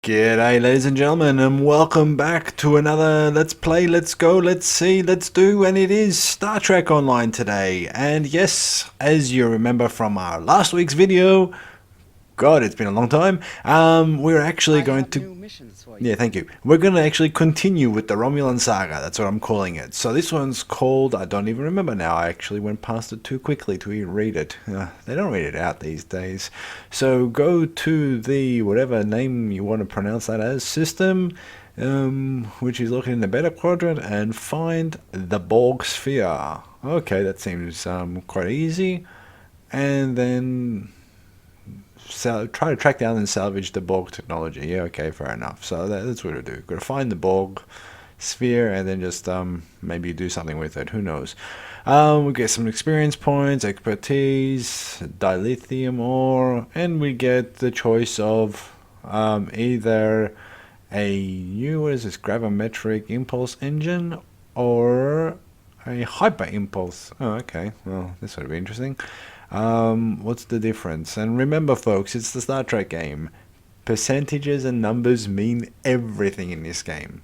G'day ladies and gentlemen, and welcome back to another Let's Play, Let's Go, Let's See, Let's Do, and it is Star Trek Online today. And yes, as you remember from our last week's video, God, it's been a long time, we're actually going to... Yeah, thank you. We're going to actually continue with the Romulan Saga. That's what I'm calling it. So this one's called... I don't even remember now. I actually went past it too quickly to even read it. They don't read it out these days. So go to the... whatever name you want to pronounce that as. System, which is looking in the beta quadrant, and find the Borg sphere. Okay, that seems quite easy. And then... try to track down and salvage the Borg technology. Yeah, okay, fair enough. So that's what we'll do. Got to find the Borg sphere and then just maybe do something with it. Who knows? We get some experience points, expertise, dilithium ore, and we get the choice of either a new, what is this, gravimetric impulse engine or a hyper impulse. Oh, okay. Well, this would be interesting. What's the difference? And remember folks, it's the Star Trek game. Percentages and numbers mean everything in this game.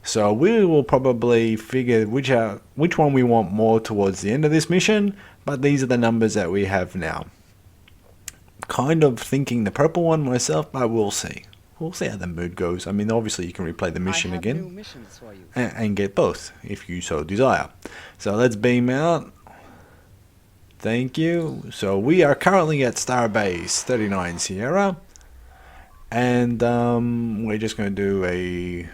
So we will probably figure which one we want more towards the end of this mission, but these are the numbers that we have now. Kind of thinking the purple one myself, but we'll see. We'll see how the mood goes. I mean, obviously you can replay the mission again and get both if you so desire. So let's beam out. Thank you. So we are currently at Starbase 39 Sierra, and we're just going to do a...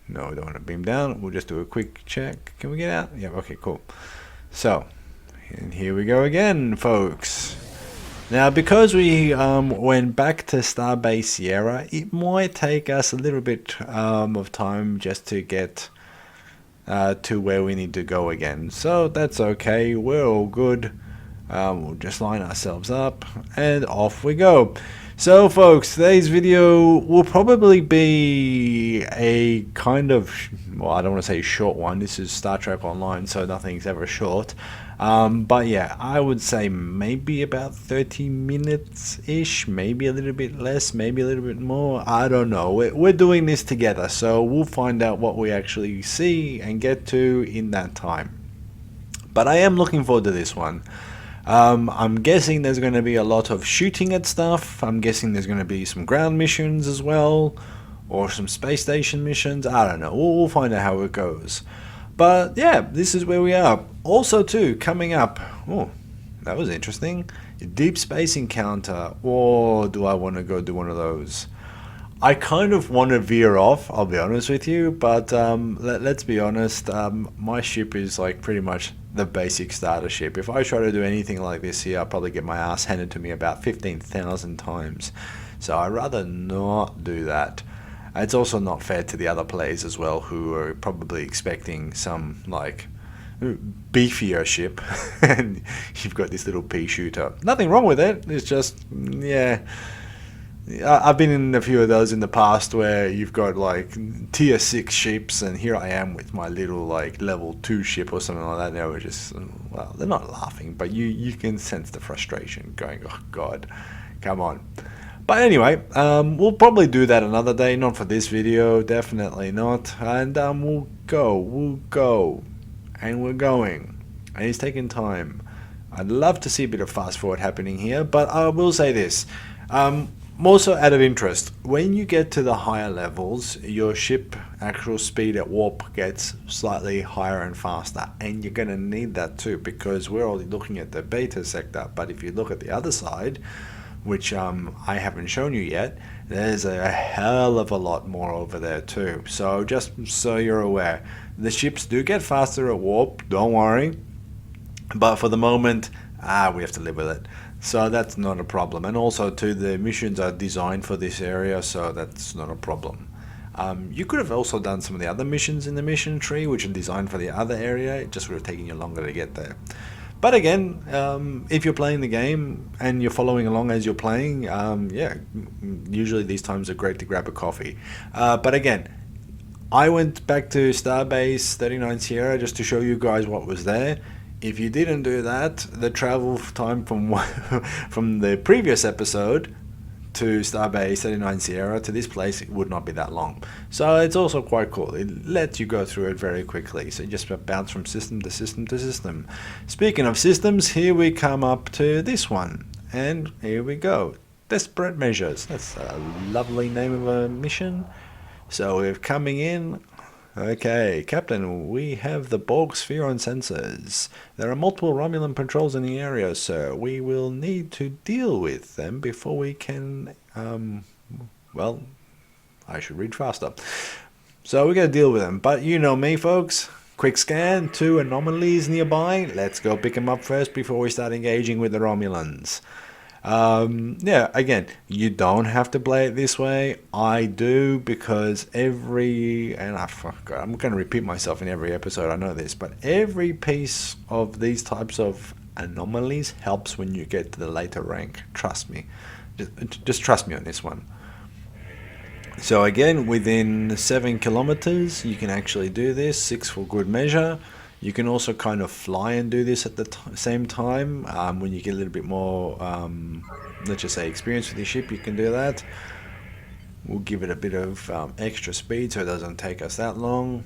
No, we don't want to beam down. We'll just do a quick check. Can we get out? Yeah, okay, cool. So, and here we go again, folks. Now, because we went back to Starbase Sierra, it might take us a little bit of time just to get to where we need to go again. So that's okay. We're all good. We'll just line ourselves up and off we go. So folks, today's video will probably be a kind of, well, I don't want to say short one. This is Star Trek Online, so nothing's ever short. But yeah, I would say maybe about 30 minutes-ish, maybe a little bit less, maybe a little bit more. I don't know. We're doing this together, so we'll find out what we actually see and get to in that time. But I am looking forward to this one. I'm guessing there's going to be a lot of shooting at stuff. I'm guessing there's going to be some ground missions as well, or some space station missions. I don't know. We'll find out how it goes. But yeah, this is where we are. Also too, coming up, oh, that was interesting. A deep space encounter, or do I want to go do one of those? I kind of want to veer off, I'll be honest with you, but let's be honest, my ship is like pretty much the basic starter ship. If I try to do anything like this here, I'll probably get my ass handed to me about 15,000 times. So I'd rather not do that. It's also not fair to the other players as well, who are probably expecting some like beefier ship, and you've got this little pea shooter. Nothing wrong with it, it's just, yeah. I've been in a few of those in the past where you've got like tier 6 ships, and here I am with my little like level 2 ship or something like that. Now we're just, well, they're not laughing, but you can sense the frustration going, oh god, come on. But anyway, we'll probably do that another day, not for this video, definitely not. And we'll go, and we're going, and it's taking time. I'd love to see a bit of fast forward happening here, but I will say this. More so out of interest, when you get to the higher levels, your ship actual speed at warp gets slightly higher and faster, and you're going to need that too, because we're only looking at the beta sector. But if you look at the other side, which I haven't shown you yet, there's a hell of a lot more over there too. So just so you're aware, the ships do get faster at warp, don't worry, but for the moment, we have to live with it. So that's not a problem. And also too, the missions are designed for this area, so that's not a problem. You could have also done some of the other missions in the mission tree, which are designed for the other area. It just would have taken you longer to get there. But again, if you're playing the game and you're following along as you're playing, yeah, usually these times are great to grab a coffee. But again, I went back to Starbase 39 Sierra just to show you guys what was there. If you didn't do that, the travel time from from the previous episode to Starbase 39 Sierra to this place, it would not be that long. So it's also quite cool. It lets you go through it very quickly. So you just bounce from system to system to system. Speaking of systems, here we come up to this one. And here we go. Desperate Measures. That's a lovely name of a mission. So we're coming in. Okay, Captain, we have the Borg sphere on sensors. There are multiple Romulan patrols in the area, sir. We will need to deal with them before we can, well, I should read faster. So we're going to deal with them, but you know me, folks. Quick scan, 2 anomalies nearby. Let's go pick them up first before we start engaging with the Romulans. Yeah, again, you don't have to play it this way. I do, because I'm going to repeat myself in every episode, I know this, but every piece of these types of anomalies helps when you get to the later rank. Trust me. Just trust me on this one. So again, within 7 kilometers, you can actually do this, 6 for good measure. You can also kind of fly and do this at the same time. When you get a little bit more, let's just say, experience with your ship, you can do that. We'll give it a bit of extra speed so it doesn't take us that long.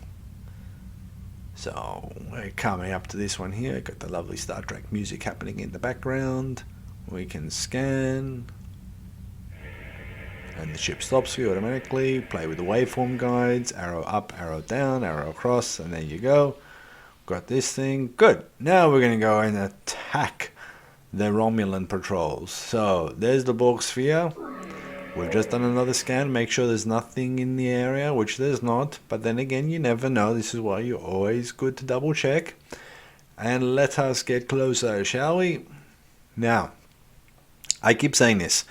So we're coming up to this one here. Got the lovely Star Trek music happening in the background. We can scan. And the ship stops for you automatically. Play with the waveform guides. Arrow up, arrow down, arrow across, and there you go. Got this thing. Good. Now we're going to go and attack the Romulan patrols. So there's the Borg sphere. We've just done another scan. Make sure there's nothing in the area, which there's not. But then again, you never know. This is why you're always good to double check. And let us get closer, shall we? Now, I keep saying this.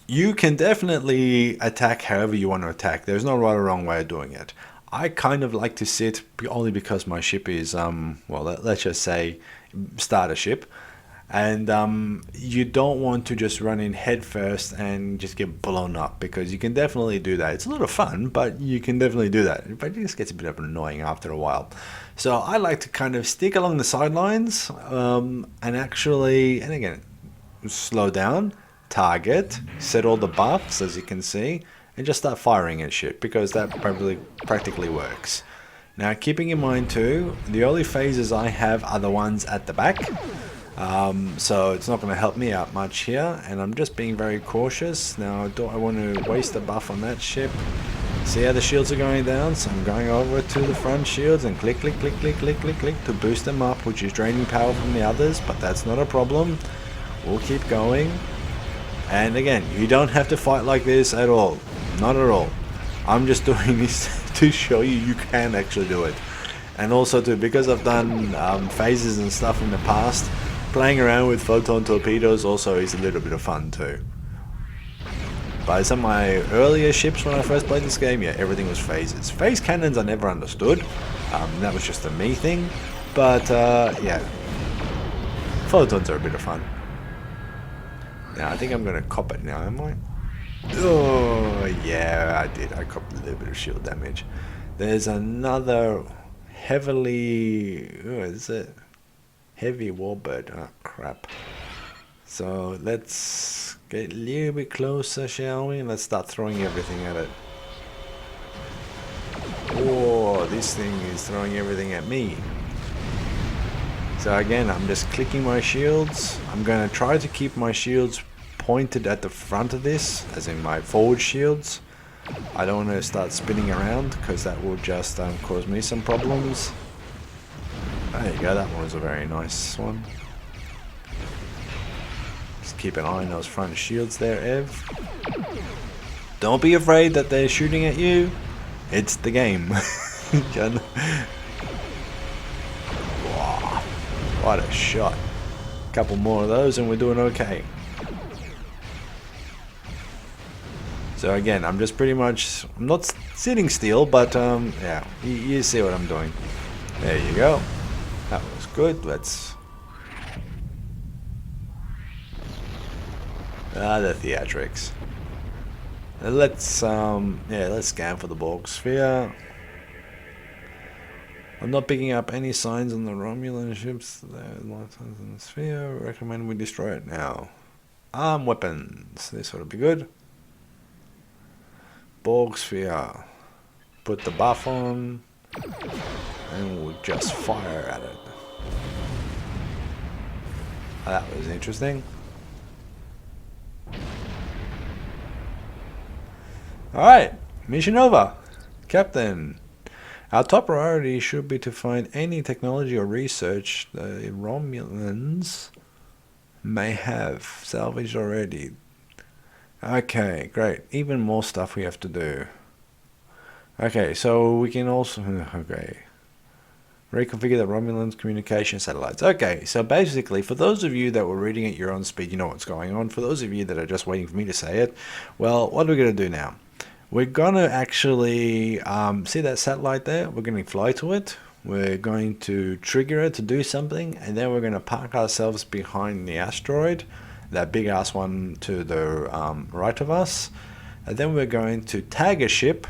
You can definitely attack however you want to attack. There's no right or wrong way of doing it. I kind of like to sit only because my ship is, well, let's just say starter ship. And you don't want to just run in head first and just get blown up, because you can definitely do that. It's a lot of fun, but you can definitely do that. But it just gets a bit of annoying after a while. So I like to kind of stick along the sidelines and actually, and again, slow down, target, set all the buffs, as you can see, and just start firing at shit, because that probably practically works. Now, keeping in mind too, the only phases I have are the ones at the back, so it's not going to help me out much here, and I'm just being very cautious. Now, I want to waste a buff on that ship. See how the shields are going down? So I'm going over to the front shields and click, click, click, click, click, click, click to boost them up, which is draining power from the others, but that's not a problem. We'll keep going. And again, you don't have to fight like this at all. Not at all. I'm just doing this to show you can actually do it. And also too, because I've done phases and stuff in the past, playing around with photon torpedoes also is a little bit of fun too. But some of my earlier ships when I first played this game, yeah, everything was phases. Phase cannons I never understood. That was just a me thing. But yeah, photons are a bit of fun. Now, I think I'm going to cop it now, am I? Oh, yeah, I did. I copped a little bit of shield damage. There's another heavily... Oh, is it? Heavy warbird. Oh, crap. So, let's get a little bit closer, shall we? Let's start throwing everything at it. Oh, this thing is throwing everything at me. So again, I'm just clicking my shields. I'm going to try to keep my shields pointed at the front of this, as in my forward shields. I don't want to start spinning around, because that will just cause me some problems. There you go, that one was a very nice one. Just keep an eye on those front shields there, Ev. Don't be afraid that they're shooting at you. It's the game. Wow, what a shot. A couple more of those and we're doing okay. So again, I'm just pretty much, I'm not sitting still, but yeah, you see what I'm doing. There you go. That was good. Let's... the theatrics. Let's yeah, let's scan for the Borg sphere. I'm not picking up any signs on the Romulan ships. There's lots of signs in the sphere. Recommend we destroy it now. Arm weapons. This ought to be good. Borg sphere. Put the buff on, and we'll just fire at it. That was interesting. Alright, mission over. Captain, our top priority should be to find any technology or research the Romulans may have salvaged already. Okay, great. Even more stuff we have to do. Okay, so we can also... Okay. Reconfigure the Romulan communication satellites. Okay, so basically, for those of you that were reading at your own speed, you know what's going on. For those of you that are just waiting for me to say it, well, what are we going to do now? We're going to actually see that satellite there. We're going to fly to it. We're going to trigger it to do something, and then we're going to park ourselves behind the asteroid, that big ass one to the right of us. And then we're going to tag a ship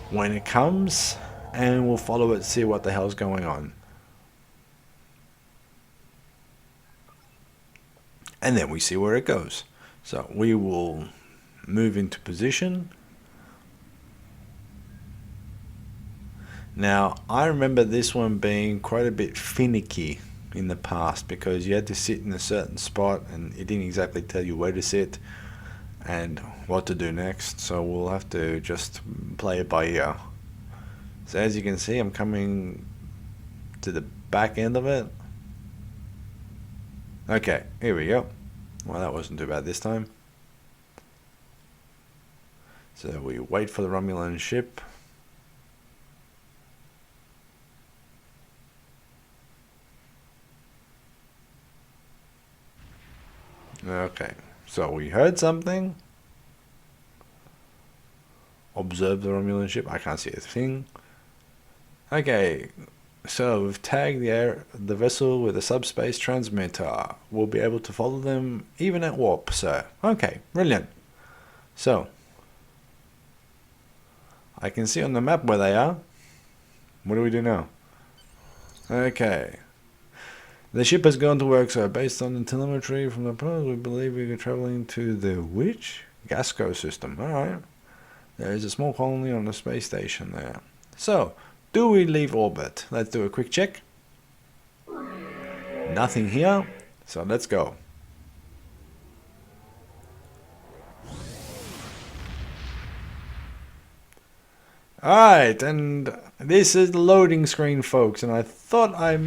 when it comes, and we'll follow it, see what the hell's going on. And then we see where it goes. So we will move into position. Now, I remember this one being quite a bit finicky in the past, because you had to sit in a certain spot and it didn't exactly tell you where to sit and what to do next. So we'll have to just play it by ear. So as you can see, I'm coming to the back end of it. Okay, here we go. Well, that wasn't too bad this time. So we wait for the Romulan ship. Okay, so we heard something. Observe the Romulan ship. I can't see a thing. Okay, so we've tagged the vessel with a subspace transmitter. We'll be able to follow them even at warp, so okay, brilliant. So I can see on the map where they are. What do we do now? Okay. The ship has gone to work, so based on the telemetry from the past, we believe we are traveling to the which? Gasco system. Alright. There is a small colony on the space station there. So, do we leave orbit? Let's do a quick check. Nothing here, so let's go. Alright, and this is the loading screen, folks, and I thought I'd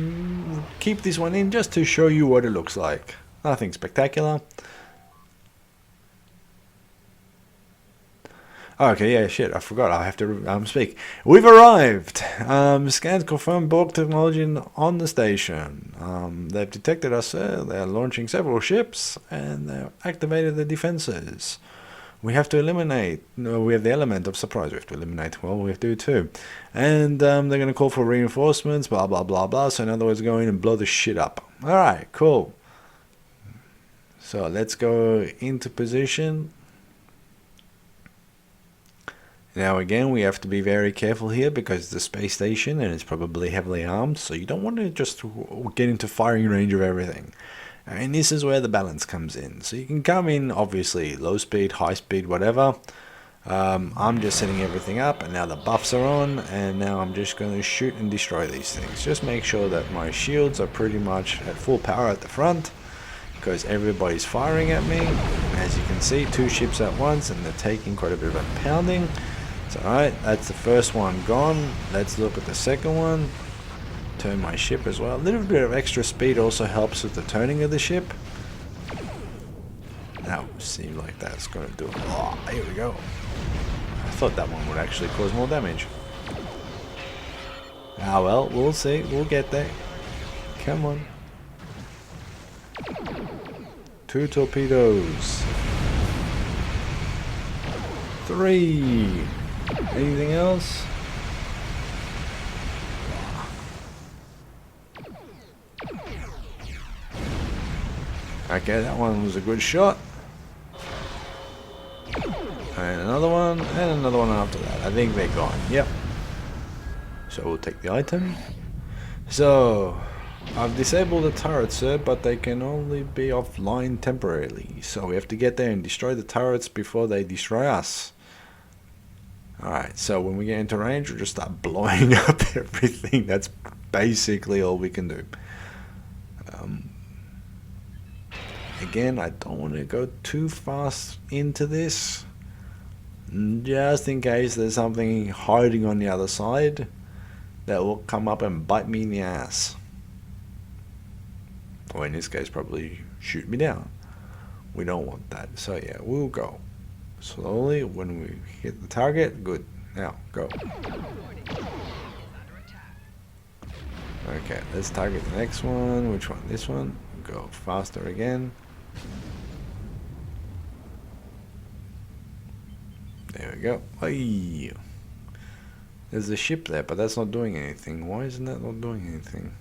keep this one in just to show you what it looks like. Nothing spectacular. Okay, yeah, shit, I forgot. I have to speak. We've arrived. Scans confirm Borg technology on the station. They've detected us. They're launching several ships, and they've activated the defenses. We have to eliminate. No, we have the element of surprise. We have to eliminate. Well, we have to do too. And they're going to call for reinforcements. Blah blah blah blah. So in other words, go in and blow the shit up. All right, cool. So let's go into position. Now again, we have to be very careful here because it's a space station and it's probably heavily armed, so you don't want to just get into firing range of everything. And this is where the balance comes in. So you can come in, obviously, low speed, high speed, whatever. I'm just setting everything up, and now the buffs are on, and now I'm just going to shoot and destroy these things. Just make sure that my shields are pretty much at full power at the front, because everybody's firing at me. As you can see, 2 ships at once, and they're taking quite a bit of a pounding. So, alright, that's the first one gone. Let's look at the second one. Turn my ship as well. A little bit of extra speed also helps with the turning of the ship. That seems like that's going to do it. Oh, here we go. I thought that one would actually cause more damage. Ah well, we'll see. We'll get there. Come on. 2 torpedoes. 3. Anything else? Okay, that one was a good shot. And another one, and another one after that. I think they're gone. Yep. So we'll take the item. So, I've disabled the turrets, sir, but they can only be offline temporarily. So we have to get there and destroy the turrets before they destroy us. Alright, so when we get into range, we'll just start blowing up everything. That's basically all we can do. Again, I don't want to go too fast into this, just in case there's something hiding on the other side that will come up and bite me in the ass. Or in this case, probably shoot me down. We don't want that. So yeah, we'll go slowly. When we hit the target, good. Now, go. Okay, let's target the next one. Which one? This one. Go faster again. There we go. Hey. There's a ship there, but that's not doing anything. Why isn't that not doing anything?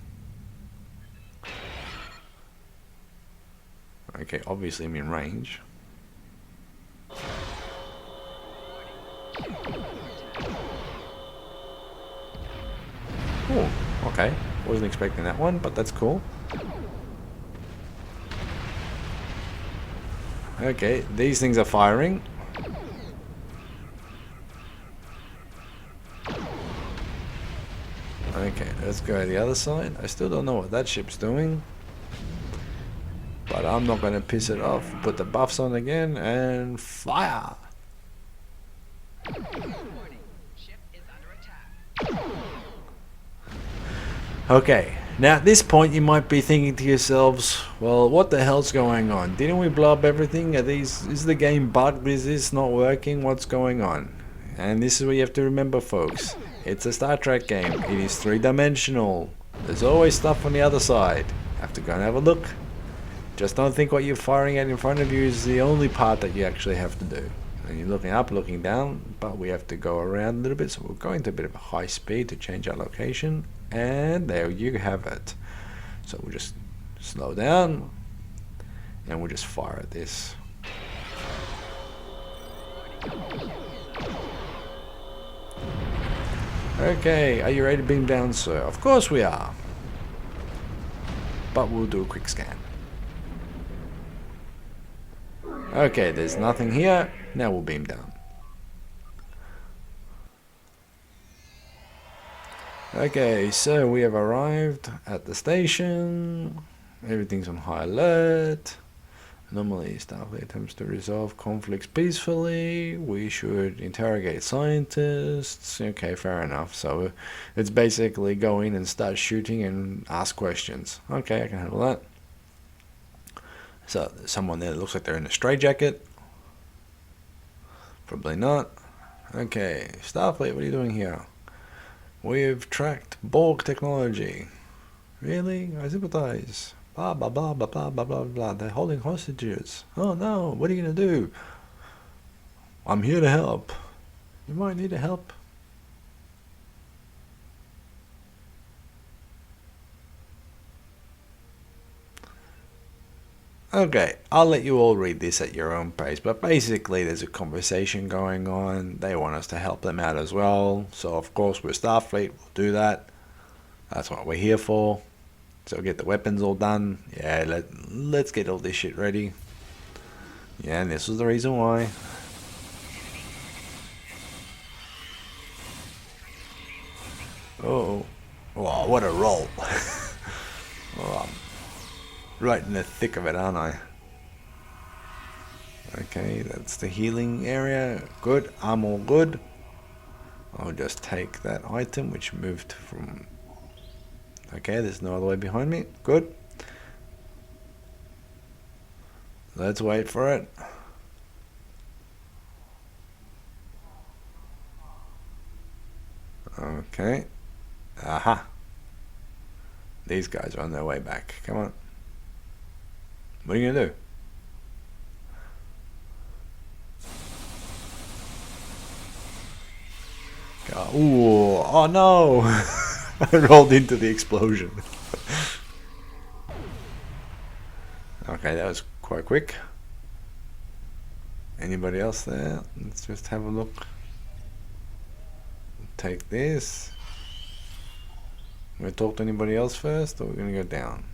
Okay, obviously I'm in range. Oh, okay. Wasn't expecting that one, but that's cool. Okay, these things are firing. Okay, let's go to the other side. I still don't know what that ship's doing, but I'm not going to piss it off. Put the buffs on again and fire. Okay, now at this point you might be thinking to yourselves, well, what the hell's going on? Didn't we blow up everything? Is the game bugged? Is this not working? What's going on? And this is what you have to remember, folks. It's a Star Trek game. It is three-dimensional. There's always stuff on the other side. Have to go and have a look. Just don't think what you're firing at in front of you is the only part that you actually have to do. And you're looking up, looking down, but we have to go around a little bit, so we're going to a bit of a high speed to change our location. And there you have it. So we'll just slow down, and we'll just fire at this. Okay, are you ready to beam down, sir? Of course we are. But we'll do a quick scan. Okay, there's nothing here. Now we'll beam down. Okay, so we have arrived at the station. Everything's on high alert. Normally, Starfleet attempts to resolve conflicts peacefully. We should interrogate scientists. Okay, fair enough. So it's basically go in and start shooting and ask questions. Okay, I can handle that. So there's someone there that looks like they're in a straitjacket. Probably not. Okay, Starfleet, what are you doing here? We've tracked Borg technology. Really? I sympathize. Blah, blah, blah, blah, blah, blah, blah, blah. They're holding hostages. Oh no, what are you going to do? I'm here to help. You might need help. Okay, I'll let you all read this at your own pace, but basically there's a conversation going on. They want us to help them out as well. So of course we're Starfleet, we'll do that. That's what we're here for. So get the weapons all done. Yeah, let's get all this shit ready. Yeah, and this was the reason why. Oh, wow, what a roll. Oh, I'm right in the thick of it, aren't I? Okay, that's the healing area. Good, I'm all good. I'll just take that item which moved from... Okay, there's no other way behind me. Good. Let's wait for it. Okay. Aha. These guys are on their way back. Come on. What are you gonna do? Ooh, oh no! I rolled into the explosion. Okay, that was quite quick. Anybody else there? Let's just have a look. Take this. We're gonna talk to anybody else first, or we're gonna go down?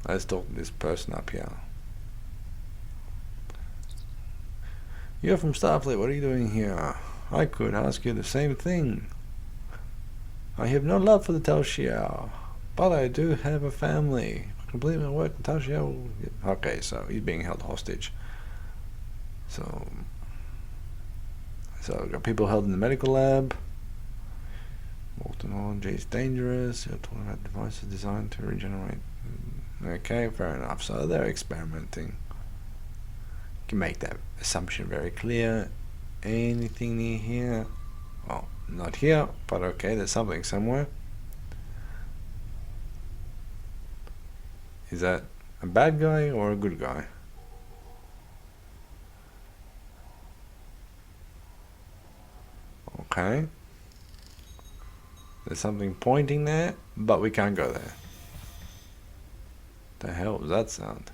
Let's talk to this person up here. You're from Starfleet, what are you doing here? I could ask you the same thing. I have no love for the Tal Shiar, but I do have a family. I complete my work, the Tal Shiar will... Okay, so he's being held hostage. So we've got people held in the medical lab. More technology is dangerous. You're talking about devices designed to regenerate. Okay, fair enough. So they're experimenting. You can make that assumption very clear. Anything near here? Well, not here, but okay, there's something somewhere. Is that a bad guy or a good guy? Okay. There's something pointing there, but we can't go there. The hell was that sound?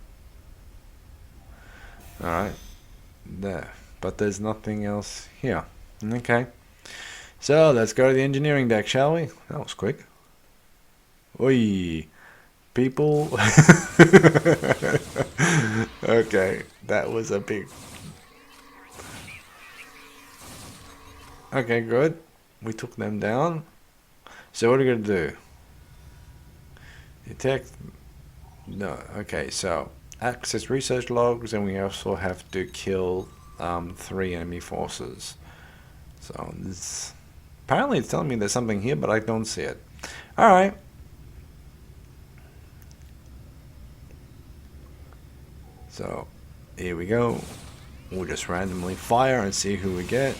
Alright. There. But there's nothing else here. Okay. So, let's go to the engineering deck, shall we? That was quick. Oi. People. Okay. That was a big... Okay, good. We took them down. So what are we going to do? Detect... No, okay, so access research logs, and we also have to kill 3 enemy forces. So this... Apparently it's telling me there's something here, but I don't see it. Alright. So, here we go. We'll just randomly fire and see who we get.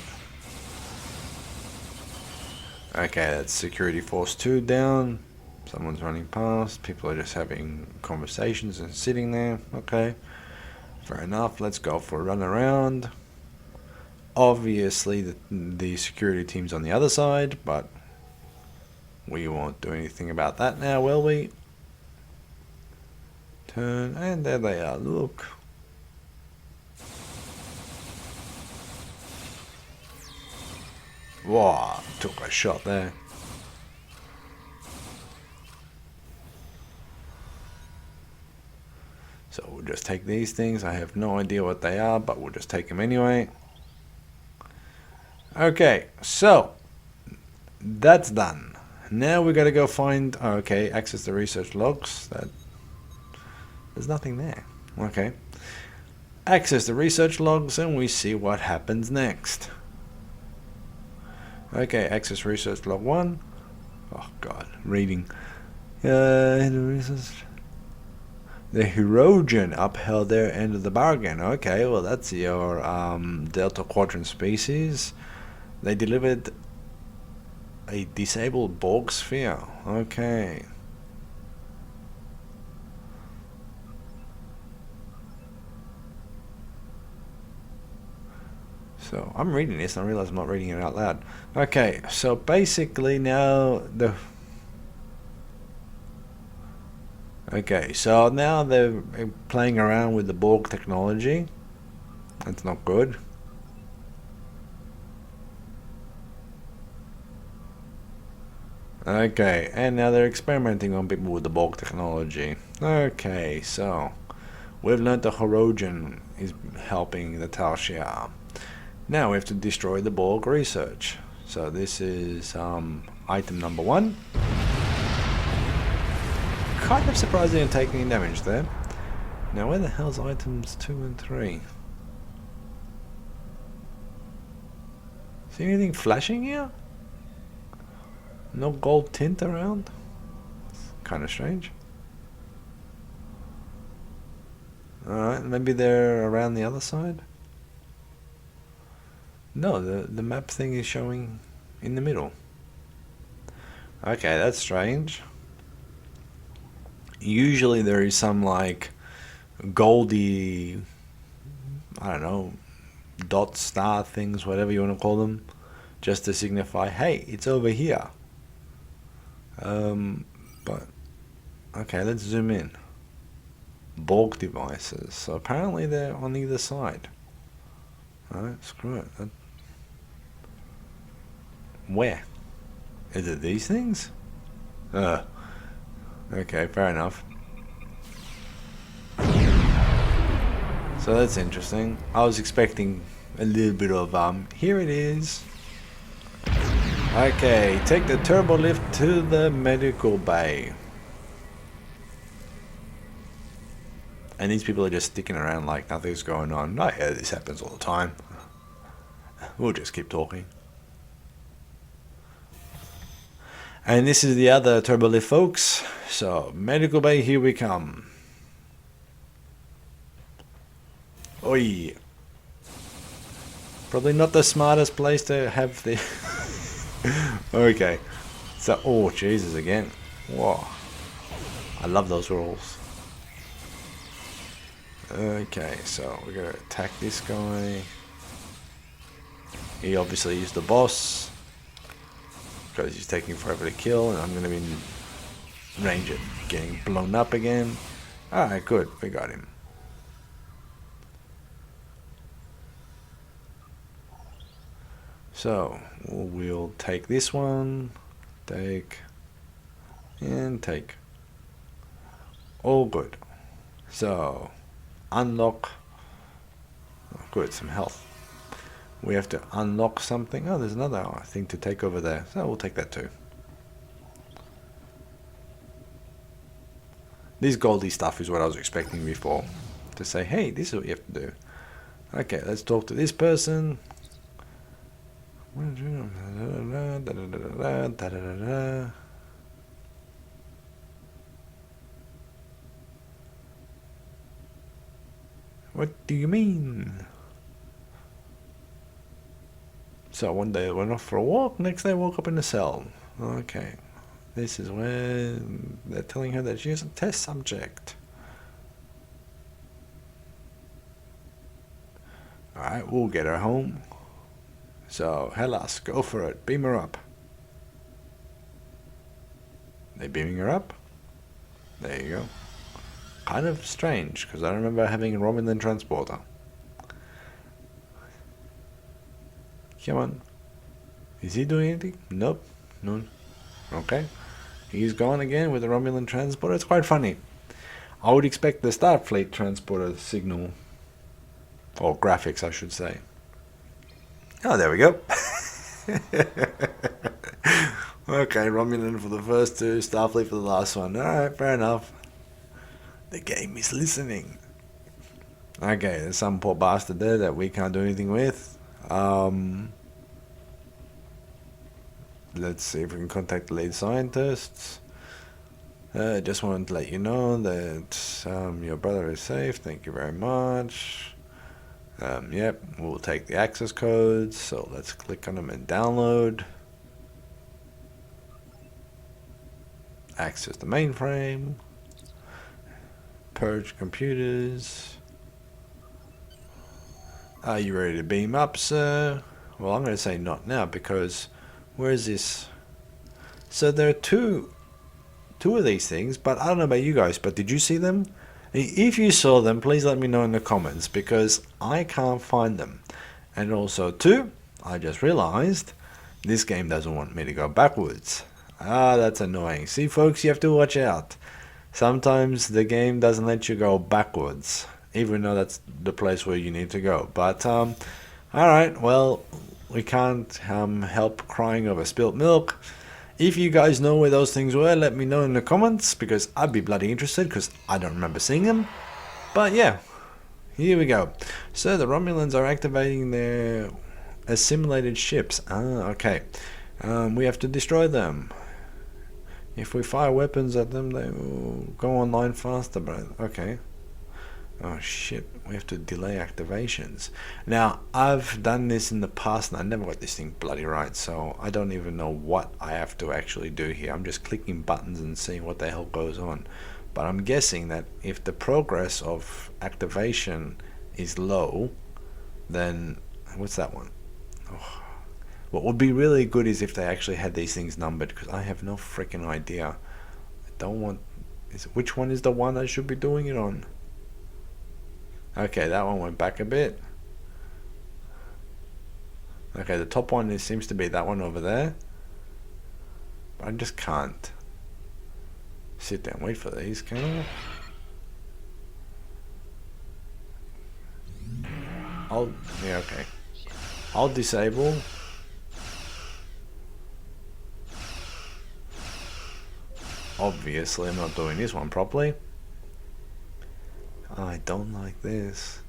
Okay, that's Security Force 2 down. Someone's running past. People are just having conversations and sitting there. Okay, fair enough. Let's go for a run around. Obviously, the security team's on the other side, but we won't do anything about that now, will we? Turn, and there they are. Look. Wow, took a shot there. So we'll just take these things. I have no idea what they are, but we'll just take them anyway. Okay, so that's done. Now we gotta go find... Okay, access the research logs. There's nothing there. Okay. Access the research logs and we see what happens next. Okay, access research log 1. Oh god, reading. The Hirogen upheld their end of the bargain. Okay, well that's your Delta Quadrant species. They delivered a disabled Borg sphere. Okay. So I'm reading this and I realize I'm not reading it out loud. Okay, so basically now Okay, so now they're playing around with the Borg technology. That's not good. Okay, and now they're experimenting on people with the Borg technology. Okay, so we've learned the Hirogen is helping the Tal Shiar. Now we have to destroy the Borg research. So this is item number 1. Kind of surprised they didn't take any damage there. Now where the hell's items 2 and 3? See anything flashing here? No gold tint around? It's kind of strange. Alright, maybe they're around the other side? No, the map thing is showing in the middle. Okay, that's strange. Usually there is some like goldy, I don't know, dot star things, whatever you want to call them, just to signify, hey, it's over here. But okay, let's zoom in. Borg devices. So apparently they're on either side. Alright, screw it. Where? Is it these things? Okay, fair enough. So that's interesting. I was expecting a little bit of here it is. Okay, take the turbo lift to the medical bay. And these people are just sticking around like nothing's going on. Oh yeah, this happens all the time. We'll just keep talking. And this is the other turbo lift, folks. So, medical bay, here we come. Oi. Probably not the smartest place to have the... Okay. So, oh, Jesus, again. Whoa. I love those rolls. Okay, so we're going to attack this guy. He obviously is the boss. Because he's taking forever to kill, and I'm going to be in range of getting blown up again. Alright, good. We got him. So, we'll take this one. Take. And take. All good. So, unlock. Oh, good, some health. We have to unlock something. Oh, there's another thing to take over there. So we'll take that too. This goldy stuff is what I was expecting before. To say, hey, this is what you have to do. Okay, let's talk to this person. What do you mean? So one day I went off for a walk, next day I woke up in a cell. Okay. This is when they're telling her that she is a test subject. Alright, we'll get her home. So, Hellas, go for it. Beam her up. They beaming her up? There you go. Kind of strange, because I remember having a Romulan transporter. Come on. Is he doing anything? Nope. No. Okay. He's gone again with the Romulan transporter. It's quite funny. I would expect the Starfleet transporter signal, or graphics I should say. Oh, there we go. Okay, Romulan for the first two, Starfleet for the last one. Alright, fair enough. The game is listening. Okay, there's some poor bastard there that we can't do anything with. Let's see if we can contact the lead scientists. Just wanted to let you know that your brother is safe. Thank you very much. Yep, we'll take the access codes. So let's click on them and download. Access the mainframe. Purge computers. Are you ready to beam up, sir? Well, I'm going to say not now because where is this? So there are two of these things, but I don't know about you guys, but did you see them? If you saw them, please let me know in the comments because I can't find them. And also, two, I just realized this game doesn't want me to go backwards. Ah, that's annoying. See, folks, you have to watch out. Sometimes the game doesn't let you go backwards, even though that's the place where you need to go. But, alright, well, we can't help crying over spilt milk. If you guys know where those things were, let me know in the comments, because I'd be bloody interested, because I don't remember seeing them. But yeah, here we go. So the Romulans are activating their assimilated ships. Ah, okay. We have to destroy them. If we fire weapons at them, they will go online faster, but okay. Oh shit, we have to delay activations. Now, I've done this in the past and I never got this thing bloody right, so I don't even know what I have to actually do here. I'm just clicking buttons and seeing what the hell goes on. But I'm guessing that if the progress of activation is low, then... what's that one? Oh. What would be really good is if they actually had these things numbered, because I have no freaking idea. I don't want... which one is the one I should be doing it on? Okay, that one went back a bit. Okay, the top one seems to be that one over there. But I just can't sit there and wait for these, can I? Yeah, okay. I'll disable. Obviously, I'm not doing this one properly. I don't like this.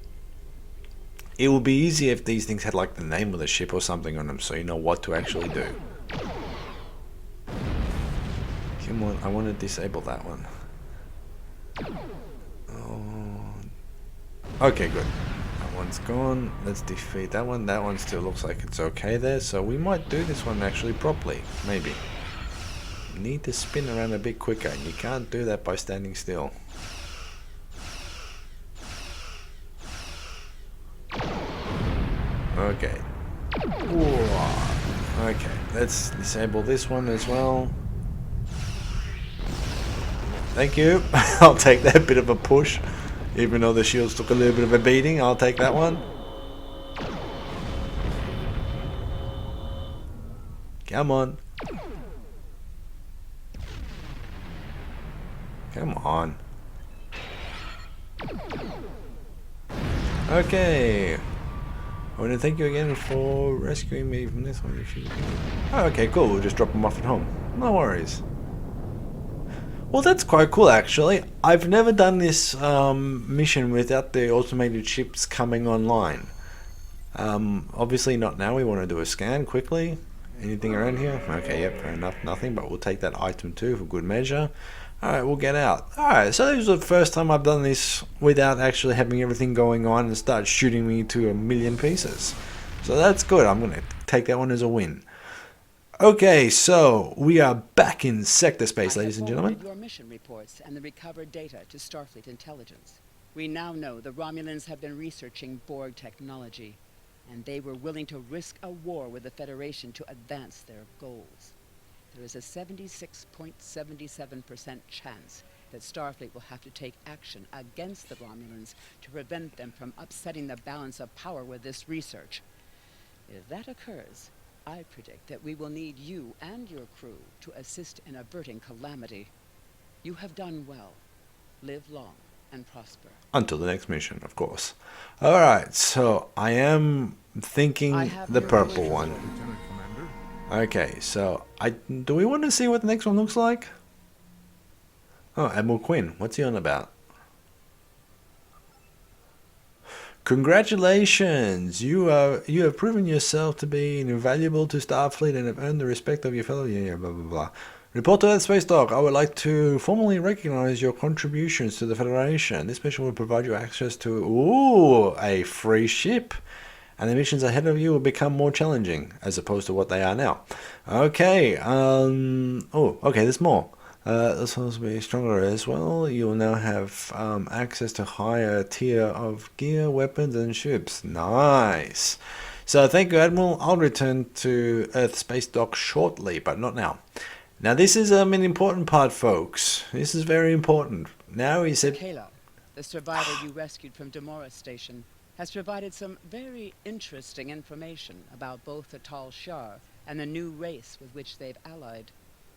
It would be easier if these things had like the name of the ship or something on them, so you know what to actually do. Come on, I want to disable that one. Oh. Okay, good. That one's gone. Let's defeat that one. That one still looks like it's okay there, so we might do this one actually properly. Maybe. You need to spin around a bit quicker, and you can't do that by standing still. Okay. Whoa. Okay, let's disable this one as well. Thank you. I'll take that bit of a push. Even though the shields took a little bit of a beating, I'll take that one. Come on. Come on. Okay. I want to thank you again for rescuing me from this one. Oh, okay, cool. We'll just drop them off at home. No worries. Well, that's quite cool, actually. I've never done this mission without the automated ships coming online. Obviously not now. We want to do a scan quickly. Anything around here? Okay, yep, fair enough. Nothing, but we'll take that item too for good measure. Alright, we'll get out. Alright, so this is the first time I've done this without actually having everything going on and start shooting me to a million pieces. So that's good. I'm going to take that one as a win. Okay, so we are back in sector space, ladies and gentlemen. Your mission reports and the recovered data to Starfleet intelligence. We now know the Romulans have been researching Borg technology, and they were willing to risk a war with the Federation to advance their goals. There is a 76.77% chance that Starfleet will have to take action against the Romulans to prevent them from upsetting the balance of power with this research. If that occurs, I predict that we will need you and your crew to assist in averting calamity. You have done well. Live long and prosper. Until the next mission, of course. Alright, so I am thinking the purple one. Okay, so do we want to see what the next one looks like? Oh, Admiral Quinn, what's he on about? Congratulations! You have proven yourself to be invaluable to Starfleet and have earned the respect of your fellow... Yeah, blah, blah, blah. Report to Earth Space Dock. I would like to formally recognize your contributions to the Federation. This mission will provide you access to... a free ship. And the missions ahead of you will become more challenging, as opposed to what they are now. Okay, okay, there's more. This will be stronger as well. You will now have access to higher tier of gear, weapons, and ships. Nice. So thank you, Admiral. I'll return to Earth Space Dock shortly, but not now. Now this is an important part, folks. This is very important. Now he said... Kayla, the survivor you rescued from Demora Station, has provided some very interesting information about both the Tal Shar and the new race with which they've allied.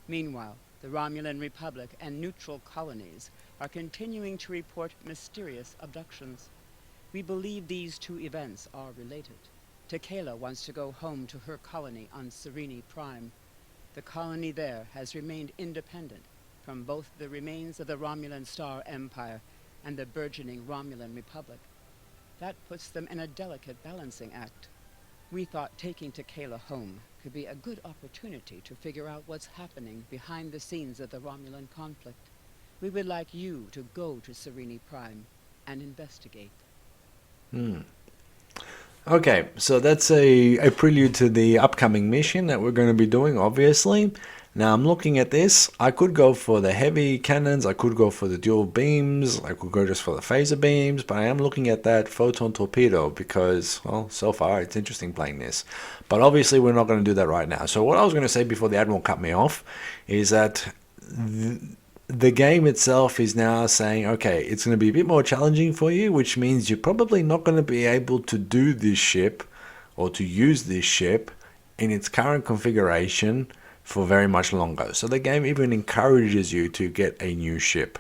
Meanwhile, the Romulan Republic and neutral colonies are continuing to report mysterious abductions. We believe these two events are related. Tequila wants to go home to her colony on Serene Prime. The colony there has remained independent from both the remains of the Romulan Star Empire and the burgeoning Romulan Republic. That puts them in a delicate balancing act. We thought taking Tequila home could be a good opportunity to figure out what's happening behind the scenes of the Romulan conflict. We would like you to go to Serene Prime and investigate. Okay, so that's a prelude to the upcoming mission that we're going to be doing, obviously. Now I'm looking at this. I could go for the heavy cannons, I could go for the dual beams, I could go just for the phaser beams, but I am looking at that photon torpedo because, well, so far it's interesting playing this. But obviously we're not going to do that right now. So what I was going to say before the Admiral cut me off is that the game itself is now saying, okay, it's going to be a bit more challenging for you, which means you're probably not going to be able to do this ship or to use this ship in its current configuration for very much longer. So the game even encourages you to get a new ship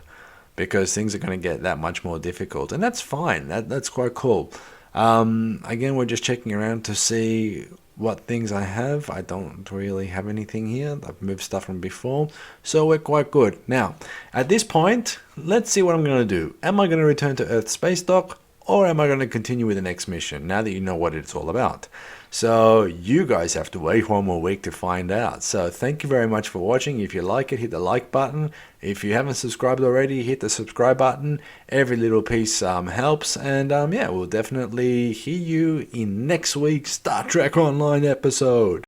because things are going to get that much more difficult, and that's fine. That's quite cool. Again, we're just checking around to see what things I have. I don't really have anything here. I've moved stuff from before, so we're quite good. Now, at this point, let's see what I'm going to do. Am I going to return to Earth Space Dock, or am I going to continue with the next mission, now that you know what it's all about? So you guys have to wait one more week to find out. So thank you very much for watching. If you like it, hit the like button. If you haven't subscribed already, hit the subscribe button. Every little piece helps. And yeah, we'll definitely hear you in next week's Star Trek Online episode.